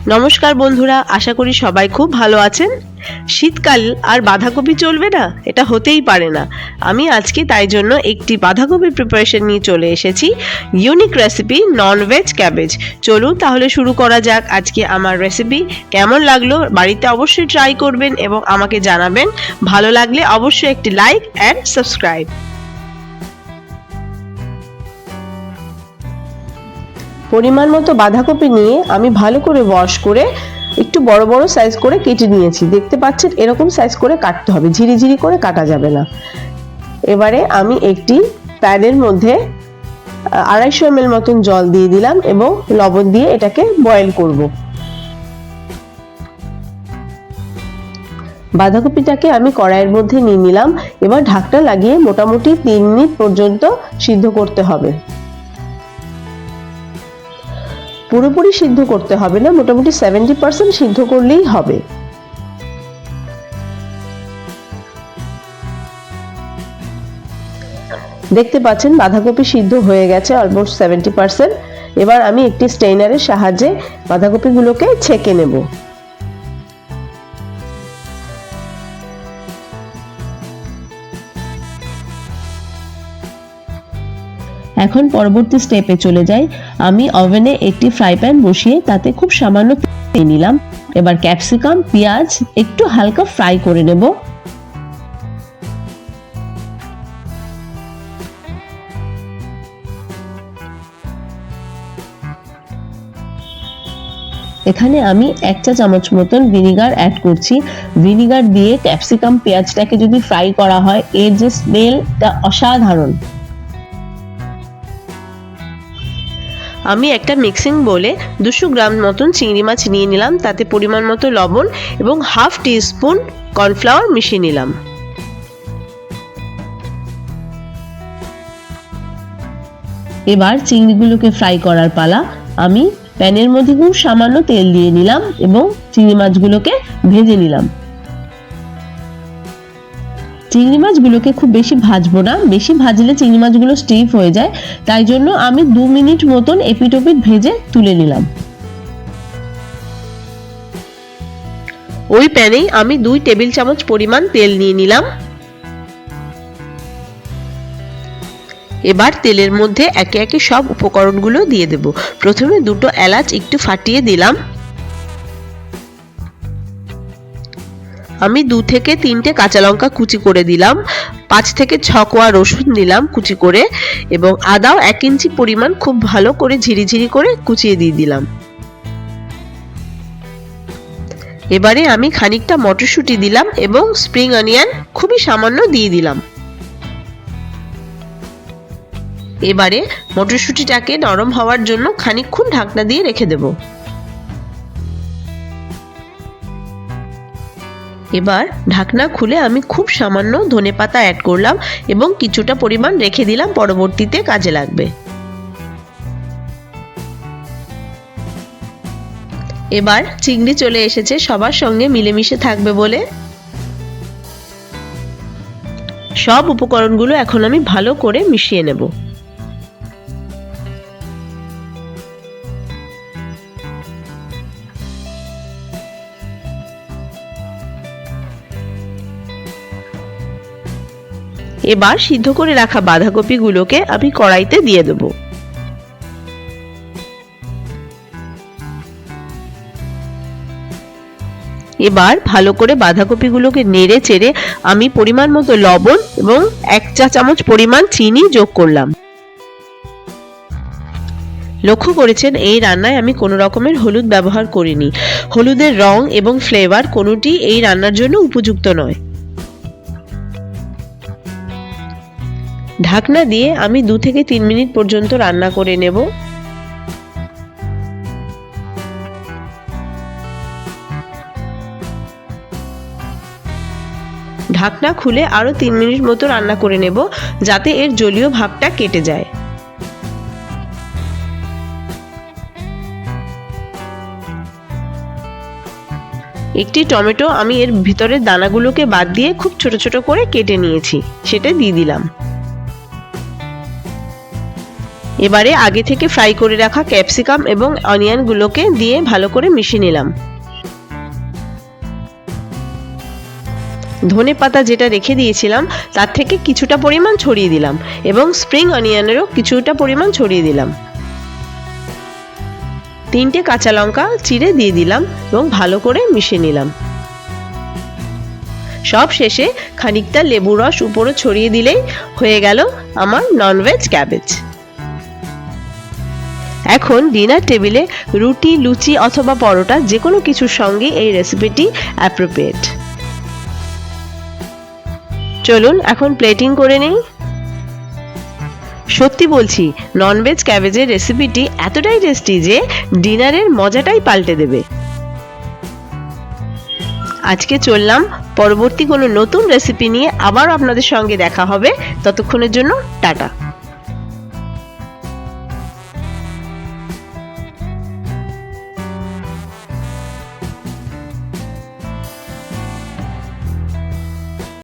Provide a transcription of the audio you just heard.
নমস্কার বন্ধুরা, আশা করি সবাই খুব ভালো আছেন। শীতকাল আর বাঁধাকপি চলবে না, এটা হতেই পারে না। আমি আজকে তাই জন্য একটি বাঁধাকপির প্রিপারেশন নিয়ে চলে এসেছি, ইউনিক রেসিপি ননভেজ ক্যাবেজ। চলুন তাহলে শুরু করা যাক আজকে আমার রেসিপি। কেমন লাগলো বাড়িতে অবশ্যই ট্রাই করবেন এবং আমাকে জানাবেন। ভালো লাগলে অবশ্যই একটি লাইক অ্যান্ড সাবস্ক্রাইব। পরিমাণ মতো বাঁধাকপি নিয়ে আমি ভালো করে ওয়াশ করে একটু বড় বড় সাইজ করে কেটে নিয়েছি। দেখতে পাচ্ছেন এরকম সাইজ করে কাটতে হবে, ঝিরিঝিরি করে কাটা যাবে না। এবারে আমি একটি প্যানের মধ্যে 250 ml মতন জল দিয়ে দিলাম এবং লবণ দিয়ে এটাকে বয়েল করব। বাঁধাকপিটাকে আমি কড়াইয়ের মধ্যে নিয়ে নিলাম। এবার ঢাকনা লাগিয়ে মোটামুটি 3 মিনিট পর্যন্ত সিদ্ধ করতে হবে। পুরোপুরি সিদ্ধ করতে হবে না, মোটামুটি 70% সিদ্ধ করলেই হবে। দেখতে পাচ্ছেন বাঁধাকপি সিদ্ধ হয়ে গেছে অলমোস্ট 70%। এবার আমি একটি স্ট্রেইনারের সাহায্যে বাঁধাকপিগুলোকে ছেঁকে নেব। এখন পরবর্তী স্টেপে চলে যাই। আমি ওভেনে একটি ফ্রাই প্যান বসিয়ে তাতে খুব সামান্য তেল দিয়ে নিলাম। এবার ক্যাপসিকাম, পেঁয়াজ একটু হালকা ফ্রাই করে নেব। এখানে আমি 1 চা চামচ মতন ভিনিগার অ্যাড করছি। ভিনিগার দিয়ে ক্যাপসিকাম পেঁয়াজটাকে যদি ফ্রাই করা হয়, এর যে স্মেলটা অসাধারণ। আমি একটা মিক্সিং বোলে 200 গ্রাম মতন চিংড়ি মাছ নিয়ে নিলাম। তাতে পরিমাণ মতো লবণ এবং হাফ টিস্পুন কর্নফ্লাওয়ার মিশিয়ে নিলাম। এবার চিংড়িগুলোকে ফ্রাই করার পালা। আমি প্যানের মধ্যে খুব সামান্য তেল দিয়ে নিলাম এবং চিংড়ি মাছগুলোকে ভেজে নিলাম। চিংড়ি মাছগুলোকে খুব বেশি ভাজবো না, বেশি ভাজলে চিংড়ি মাছগুলো স্টিফ হয়ে যায়। তাই জন্য আমি 2 মিনিট মতন এপিট ওপিট ভেজে তুলে নিলাম। ওই প্যানেই আমি 2 টেবিল চামচ পরিমাণ তেল নিয়ে নিলাম। এবার তেলের মধ্যে একে একে সব উপকরণগুলো দিয়ে দেব। প্রথমে 2টো এলাচ একটু ফাটিয়ে দিলাম। আমি 2 থেকে 3টে কাঁচা লঙ্কা কুচি করে দিলাম। 5 থেকে 6 কোয়া রসুন দিলাম কুচি করে এবং আদাও 1 ইঞ্চি পরিমাণ খুব ভালো করে ঝিরিঝিরি করে কুচিয়ে দিয়ে দিলাম। এবারে আমি খানিকটা মটরশুঁটি দিলাম এবং স্প্রিং অনিয়ন খুবই সামান্য দিয়ে দিলাম। এবারে মটরশুঁটিটাকে নরম হওয়ার জন্য খানিকক্ষণ ঢাকনা দিয়ে রেখে দেব। এবার ঢাকনা খুলে আমি খুব সামান্য ধনেপাতা অ্যাড করলাম এবং কিছুটা পরিমাণ রেখে দিলাম, পরবর্তীতে কাজে লাগবে। এবার চিংড়ি চলে এসেছে সবার সঙ্গে মিলেমিশে থাকবে বলে। সব উপকরণগুলো এখন আমি ভালো করে মিশিয়ে নেব। এবার সিদ্ধ করে রাখা বাঁধাকপিগুলোকে আমি কড়াইতে দিয়ে দেব। এবার ভালো করে বাঁধাকপিগুলোকে নেড়ে চেড়ে আমি পরিমাণ মতো লবণ এবং 1 চা চামচ পরিমাণ চিনি যোগ করলাম। লক্ষ্য করেছেন এই রান্নায় আমি কোনো রকমের হলুদ ব্যবহার করিনি। হলুদের রং এবং ফ্লেভার কোনোটি এই রান্নার জন্য উপযুক্ত নয়। ঢাকনা দিয়ে আমি 2 থেকে 3 মিনিট পর্যন্ত রান্না করে নেব। ঢাকনা খুলে আরো 3 মিনিট মতো রান্না করে নেব, যাতে এর জলীয় ভাবটা কেটে যায়। একটি টমেটো আমি এর ভিতরের দানাগুলোকে বাদ দিয়ে খুব ছোট ছোট করে কেটে নিয়েছি, সেটা দিয়ে দিলাম। এবারে আগে থেকে ফ্রাই করে রাখা ক্যাপসিকাম এবং অনিয়নগুলোকে দিয়ে ভালো করে মিশিয়ে নিলাম। ধনে পাতা যেটা রেখে দিয়েছিলাম তার থেকে কিছুটা পরিমাণ ছড়িয়ে দিলাম এবং স্প্রিং অনিয়নেরও কিছুটা পরিমাণ ছড়িয়ে দিলাম। 3টে কাঁচা লঙ্কা চিড়ে দিয়ে দিলাম এবং ভালো করে মিশিয়ে নিলাম। সব শেষে খানিকটা লেবু রস উপরে ছড়িয়ে দিলেই হয়ে গেল আমার ননভেজ ক্যাবেজ। এখন ডিনার টেবিলে রুটি, লুচি অথবা পরোটা যে কোনো কিছুর সঙ্গে এই রেসিপিটি অ্যাপ্রোপ্রিয়েট। চলুন এখন প্লেটিং করে নেই। সত্যি বলছি, ননভেজ ক্যাবেজের রেসিপিটি এতটাই টেস্টি যে ডিনারের মজাটাই পাল্টে দেবে। আজকে চললাম, পরবর্তী কোনো নতুন রেসিপি নিয়ে আবার আপনাদের সঙ্গে দেখা হবে। ততক্ষণের জন্য টাটা।